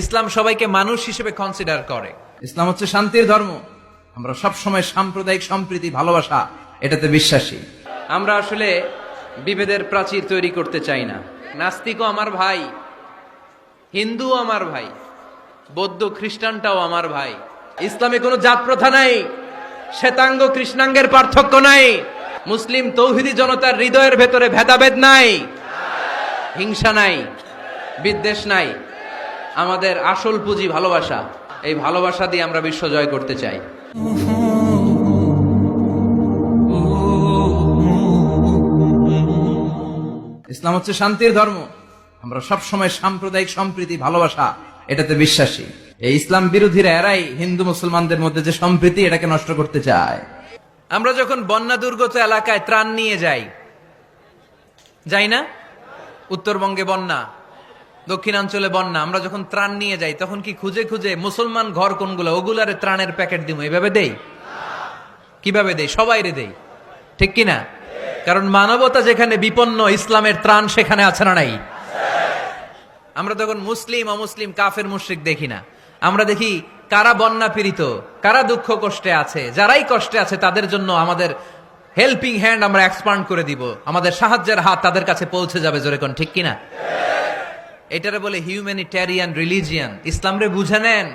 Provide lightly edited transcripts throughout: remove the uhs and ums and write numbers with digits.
ইসলাম সবাইকে মানুষ হিসেবে কনসিডার করে। ইসলাম হচ্ছে শান্তির ধর্ম। আমরা সব সময় সাম্প্রদায়িক সম্প্রীতি, ভালোবাসা এটাতে বিশ্বাসী। আমরা আসলে বিভেদের প্রাচীর তৈরি করতে চাই না। নাস্তিকও আমার ভাই, হিন্দুও আমার ভাই, বৌদ্ধ খ্রিস্টানটাও আমার ভাই। ইসলামে কোনো জাত প্রথা নাই, শ্বেতাঙ্গ কৃষ্ণাঙ্গের পার্থক্য নাই। মুসলিম তৌহিদি জনতার হৃদয়ের ভেতরে ভেদাভেদ নাই, হিংসা নাই, বিদ্বেষ নাই। আমাদের আসল পুঁজি ভালোবাসা। এই ভালোবাসা দিয়ে আমরা বিশ্ব জয় করতে চাই। ইসলাম হচ্ছে শান্তির ধর্ম। আমরা সব সময় সাম্প্রদায়িক সম্প্রীতি, ভালোবাসা এটাতে বিশ্বাসী। এই ইসলাম বিরোধীরা এরাই হিন্দু মুসলমানদের মধ্যে যে সম্প্রীতি এটাকে নষ্ট করতে চায়। আমরা যখন বন্যা দুর্গত এলাকায় ত্রাণ নিয়ে যাই না? উত্তরবঙ্গে বন্যা, দক্ষিণাঞ্চলে বন্যা। আমরা যখন ত্রাণ নিয়ে যাই তখন কি খুঁজে খুঁজে মুসলমান ঘর কোনগুলো, ওগুলারে ত্রাণের প্যাকেট দিব এভাবে দেই? কিভাবে দেই? সবাইরে দেই, ঠিক কিনা? কারণ মানবতা যেখানে বিপন্ন, ইসলামের ত্রাণ সেখানে আছে না নাই? আমরা তখন মুসলিম অমুসলিম কাফের মুশরিক দেখি না। আমরা দেখি কারা বন্যা পীড়িত, কারা দুঃখ কষ্টে আছে। যারাই কষ্টে আছে তাদের জন্য আমাদের হেল্পিং হ্যান্ড আমরা এক্সপান্ড করে দিব। আমাদের সাহায্যের হাত তাদের কাছে পৌঁছে যাবে। জোরে কোন ঠিক কিনা? এটারে বলে হিউম্যানিটেরিয়ান রিলিজিয়ান। ইসলামরে বুঝে নেন,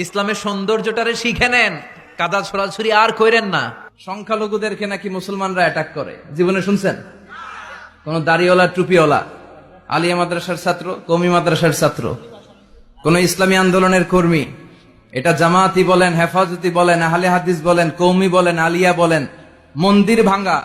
ইসলামের সৌন্দর্যটারে শিখে নেন, কাদা ছড়াছড়ি আর কইরেন না। সংখ্যালঘুদেরকে নাকি মুসলমানরা অ্যাটাক করে, জীবনে শুনছেন? কোন দাড়িওয়ালা, টুপিওয়ালা, আলিয়া মাদ্রাসার ছাত্র, কওমি মাদ্রাসার ছাত্র, কোন ইসলামী আন্দোলনের কর্মী, এটা জামাতি বলেন, হেফাজতি বলেন, আহলে হাদিস বলেন, কওমি বলেন, আলিয়া বলেন, মন্দির ভাঙ্গা